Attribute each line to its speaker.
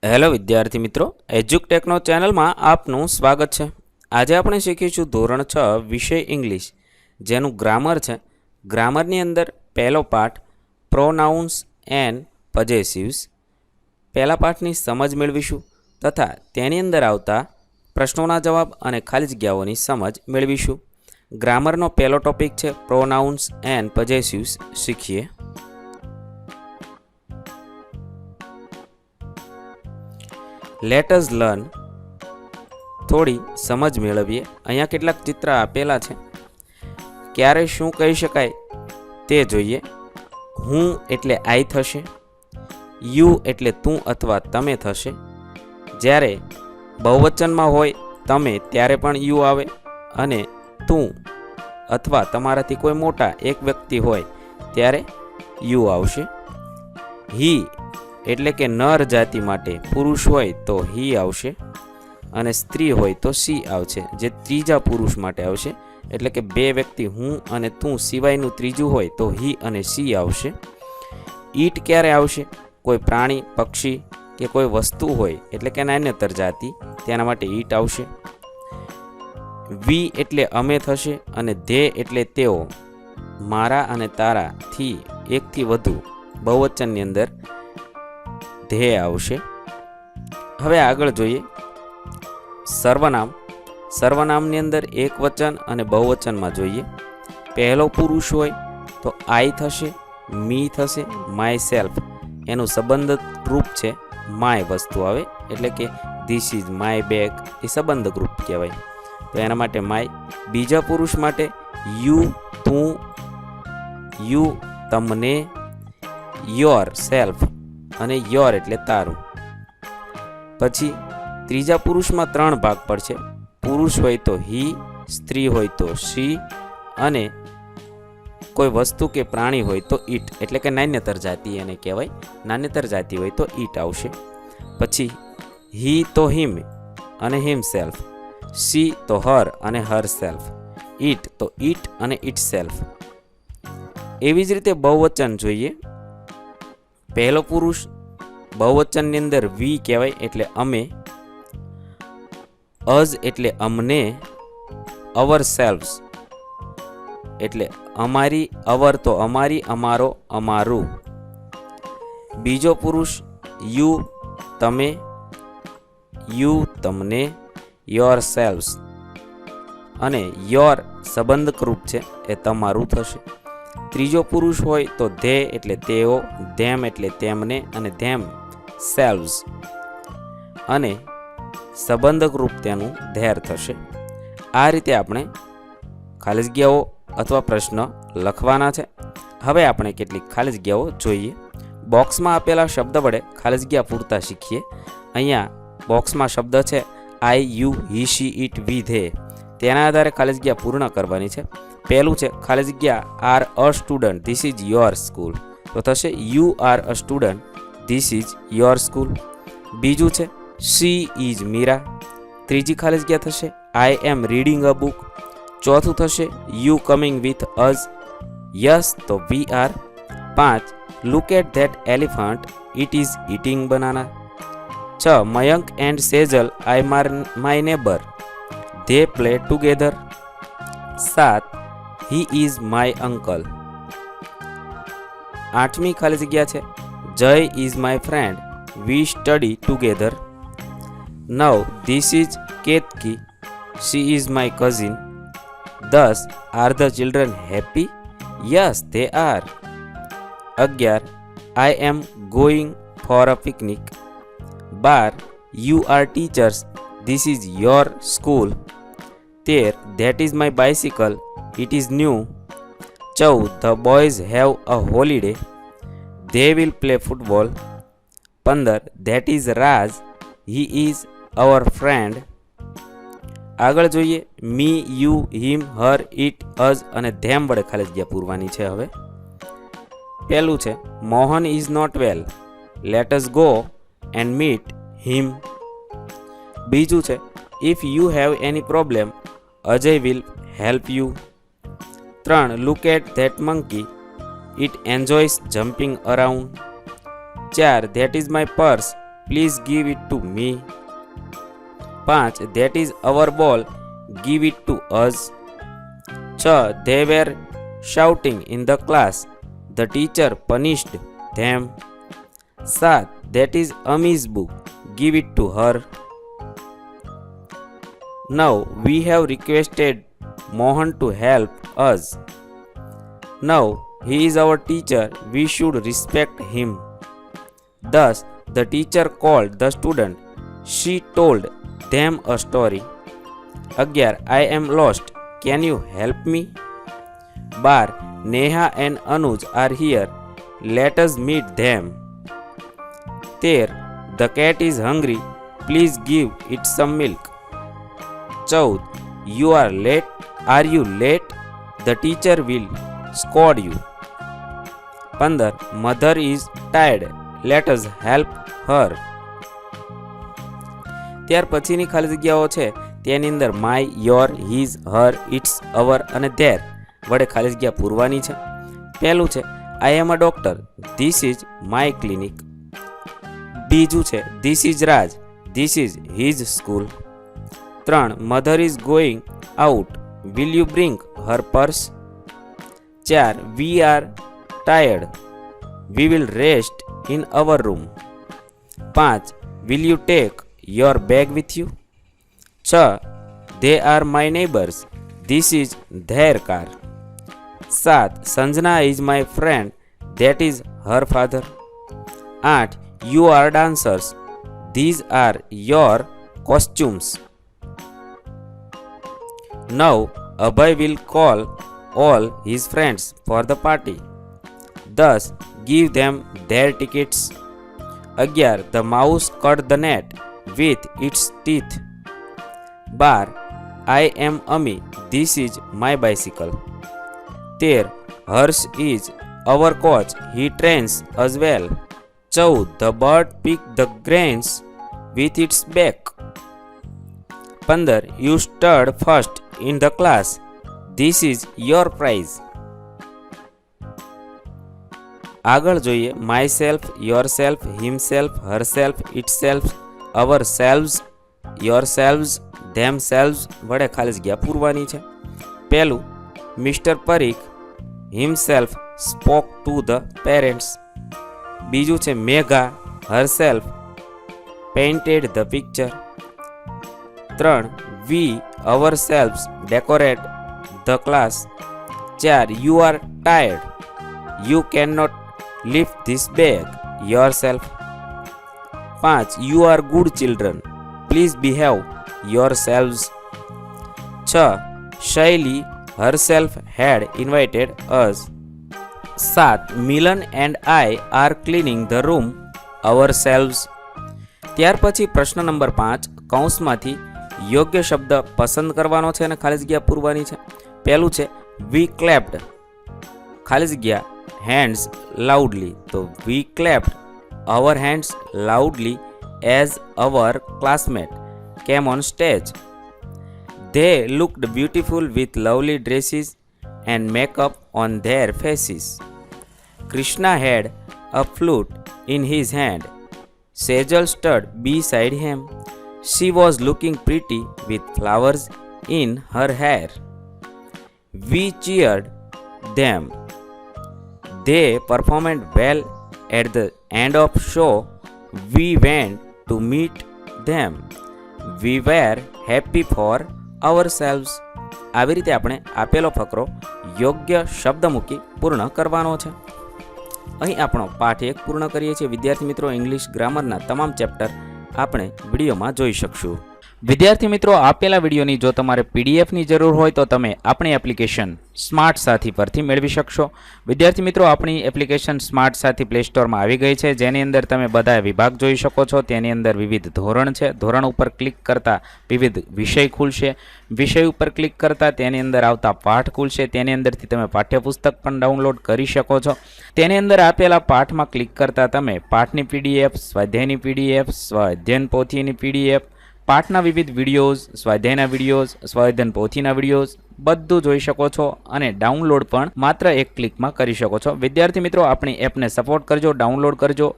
Speaker 1: Hello વિદ્યાર્થી મિત્રો, એજ્યુકટેકનો ચેનલમાં આપનું સ્વાગત છે। આજે આપણે શીખીશું ધોરણ 6 વિષય ઇંગ્લિશ, જેનું ગ્રામર છે। ગ્રામરની અંદર પહેલો પાઠ પ્રોનાઉન્સ એન્ડ પોઝેસિવ્સ। પહેલા પાઠની સમજ મેળવીશું તથા તેની અંદર આવતા પ્રશ્નોના જવાબ અને ખાલી જગ્યાઓની સમજ મેળવીશું। ગ્રામરનો પહેલો ટોપિક છે પ્રોનાઉન્સ એન્ડ પોઝેસિવ્સ। શીખીએ। Let us learn. થોડી સમજ મેળવીએ। અહીંયા કેટલાક ચિત્ર આપેલા છે। ક્યારે શું કહી શકાય તે જોઈએ। હું એટલે આઈ થશે, યુ એટલે તું અથવા તમે થશે। જ્યારે બહુવચનમાં હોય તમે ત્યારે પણ યુ આવે, અને તું અથવા તમારાથી કોઈ મોટા એક વ્યક્તિ હોય ત્યારે યુ આવશે। હી એટલે કે નર જાતિ માટે પુરુષ હોય તો હી આવશે, અને સ્ત્રી હોય તો સી આવશે, જે ત્રીજા પુરુષ માટે આવશે। એટલે કે બે વ્યક્તિ હું અને તું સિવાયનું ત્રીજું હોય તો હી અને સી આવશે। ઈટ ક્યારે આવશે? કોઈ પ્રાણી, પક્ષી કે કોઈ વસ્તુ હોય એટલે કે નાન્યતર જાતિ, તેના માટે ઈટ આવશે। વી એટલે અમે થશે, અને ધે એટલે તેઓ, મારા અને તારાથી એકથી વધુ બહુવચનની અંદર ધ્યેય આવશે। હવે આગળ જોઈએ સર્વનામ। સર્વનામની અંદર એક વચન અને બહુવચનમાં જોઈએ। પહેલો પુરુષ હોય તો આઈ થશે, મી થશે, માય સેલ્ફ એનું સંબંધ રૂપ છે માય વસ્તુ આવે, એટલે કે ધીસ ઇઝ માય બેગ એ સંબંધ રૂપ કહેવાય, તો એના માટે માય। બીજા પુરુષ માટે યુ તું, યુ તમને, યોર સેલ્ફ અને યોર એટલે તારું। પછી ત્રીજા પુરુષમાં ત્રણ ભાગ પડશે। પુરુષ હોય તો હી, સ્ત્રી હોય તો શી, અને કોઈ વસ્તુ કે પ્રાણી હોય તો ઈટ, એટલે કે નાન્યતર જાતિ એને કહેવાય। નાન્યતર જાતિ હોય તો ઈટ આવશે। પછી હી તો હિમ અને હિમ સેલ્ફ, સી તો હર અને હર સેલ્ફ, ઈટ તો ઈટ અને ઇટ સેલ્ફ। એવી જ રીતે બહુવચન જોઈએ। પહેલો પુરુષ બહુવચનની અંદર વી કહેવાય એટલે અમે, અઝ એટલે અમને, અવર સેલ્વ્સ એટલે અમારી, અવર તો અમારી, અમારો, અમારું। બીજો પુરુષ યુ તમે, યુ તમને, યોર સેલ્વ્સ, અને યોર સંબંધરૂપ છે એ તમારું થશે। ત્રીજો પુરુષ હોય તો ધે એટલે તેઓ, ધેમ એટલે તેમને, અને ધેમ સેલ્વ્સ, અને સંબંધરૂપ તેનું ધેર થશે। આ રીતે આપણે ખાલી જગ્યાઓ અથવા પ્રશ્ન લખવાના છે। હવે આપણે કેટલીક ખાલી જગ્યાઓ જોઈએ। બોક્સમાં આપેલા શબ્દ વડે ખાલી જગ્યા પૂરતા શીખીએ। અહીંયા બોક્સમાં શબ્દ છે I, you, he, she, it, we, they, તેના આધારે ખાલી જગ્યા પૂર્ણ કરવાની છે। પહેલું છે ખાલી જગ્યા are a student, this is your school, તો થશે you are a student, this is your school. બીજું છે શી ઇઝ મીરા, ત્રીજી ખાલી જગ્યા થશે આઈ એમ રીડિંગ અ બુક। ચોથું થશે you coming with us, yes તો we are. 5 look at that elephant, it is eating banana. 6 Mayank and Sejal I my neighbour, they play together. 7 he is my uncle. 8મી ખાલી જગ્યા છે Jay is my friend, we study together. 9 this is Ketki, she is my cousin. 10 are the children happy, yes they are. 11 I am going for a picnic. 12 you are teachers, this is your school. 13 that is my bicycle, it is new. 14 the boys have a holiday, they will play football. 15 that is Raj, he is our friend. આગળ જોઈએ me, you, him, her, it, us અને them વડે ખાલી જગ્યા પૂરવાની છે। હવે પહેલું છે Mohan is not well, let us go and meet him. બીજું છે if you have any problem, Ajay will help you. 3 look at that monkey, it enjoys jumping around. 4 that is my purse, please give it to me. 5. That is our ball, give it to us. 6. They were shouting in the class, the teacher punished them. 7. That is Ami's book, give it to her. Now we have requested Mohan to help us. Now he is our teacher, we should respect him. Thus the teacher called the student. She told them a story. 11. I am lost, can you help me? 12. Neha and Anuj are here, let us meet them. 13. The cat is hungry, please give it some milk. 14. You are late, are you late? The teacher will scold you. 15. Mother is tired, let us help her. ત્યાર પછીની ખાલી જગ્યાઓ છે તેની અંદર my, your, his, her, its, our અને their વડે ખાલી જગ્યા પૂરવાની છે. પહેલું છે I am a doctor, this is my clinic. બીજું છે this is Raj, this is his school. 3. Mother is going out, will you bring her purse. 4. We are tired, we will rest in our room. 5. Will you take your bag with you. 6. They are my neighbors, this is their car. 7. Sanjana is my friend, that is her father. 8. You are dancers, these are your costumes. Now Abhay will call all his friends for the party. Thus give them their tickets. 11. The mouse cut the net with its teeth. 12. I am Ami, this is my bicycle. 13. Harsh is our coach, he trains us well. 14. The bird picked the grains with its back. 15. You stood first in the class, this is your prize. આગળ જોઈએ my self, your self, himself, herself, itself, ourselves, yourselves, themselves વડે ખાલી જગ્યા પૂરવાની છે. પહેલું mister Parikh himself spoke to the parents. બીજું છે મેઘા herself painted the picture. 3. We ourselves decorate the class. 4. You are tired, you cannot lift this bag yourself. 5. You are good children, please behave yourselves. 6. Shaili herself had invited us. 7. Milan and I are cleaning the room ourselves. ત્યાર પછી પ્રશ્ન number 5 કૌંસમાંથી યોગ્ય શબ્દ પસંદ કરવાનો છે અને ખાલી જગ્યા પૂરવાની છે. પહેલું છે વી ક્લેપ્ડ, ખાલી જગ્યા હેન્ડ્સ લાઉડલી, તો વી ક્લેપ્ડ our hands loudly as our classmate came on stage. They looked beautiful with lovely dresses and makeup on their faces. Krishna had a flute in his hand. Sejal stood beside him. She was looking pretty with flowers in her hair. We cheered them. They performed well. At the end of show, we went to meet them. We were happy for ourselves. આવી રીતે આપણે આપેલો ફકરો યોગ્ય શબ્દ મૂકી પૂર્ણ કરવાનો છે. અહીં આપણો પાઠ 1 પૂર્ણ કરીએ છીએ. વિદ્યાર્થી મિત્રો ઇંગ્લિશ ગ્રામરના તમામ ચેપ્ટર આપણે વિડીયોમાં જોઈ શકશું. વિદ્યાર્થી મિત્રો આપેલા વિડીયોની જો તમારે પીડીએફની જરૂર હોય તો તમે આપણી એપ્લિકેશન સ્માર્ટ સાથી પરથી મેળવી શકશો. વિદ્યાર્થી મિત્રો આપણી એપ્લિકેશન સ્માર્ટ સાથી પ્લે સ્ટોરમાં આવી ગઈ છે, જેની અંદર તમે બધા વિભાગ જોઈ શકો છો. તેની અંદર વિવિધ ધોરણ છે. ધોરણ ઉપર ક્લિક કરતાં વિવિધ વિષય ખુલશે. વિષય ઉપર ક્લિક કરતાં તેની અંદર આવતા પાઠ ખુલશે. તેની અંદરથી તમે પાઠ્યપુસ્તક પણ ડાઉનલોડ કરી શકો છો. તેની અંદર આપેલા પાઠમાં ક્લિક કરતાં તમે પાઠની પીડીએફ, સ્વાધ્યાયની પીડીએફ, સ્વાધ્યાયન પોથીની પીડીએફ, પાઠના વિવિધ વિડીયોઝ, સ્વાધ્યાયના વિડીયોઝ, સ્વાધ્યાયન પોથીના વિડીયોઝ બધું જોઈ શકો છો અને ડાઉનલોડ પણ માત્ર એક ક્લિકમાં કરી શકો છો. વિદ્યાર્થી મિત્રો આપણી એપને સપોર્ટ કરજો, ડાઉનલોડ કરજો.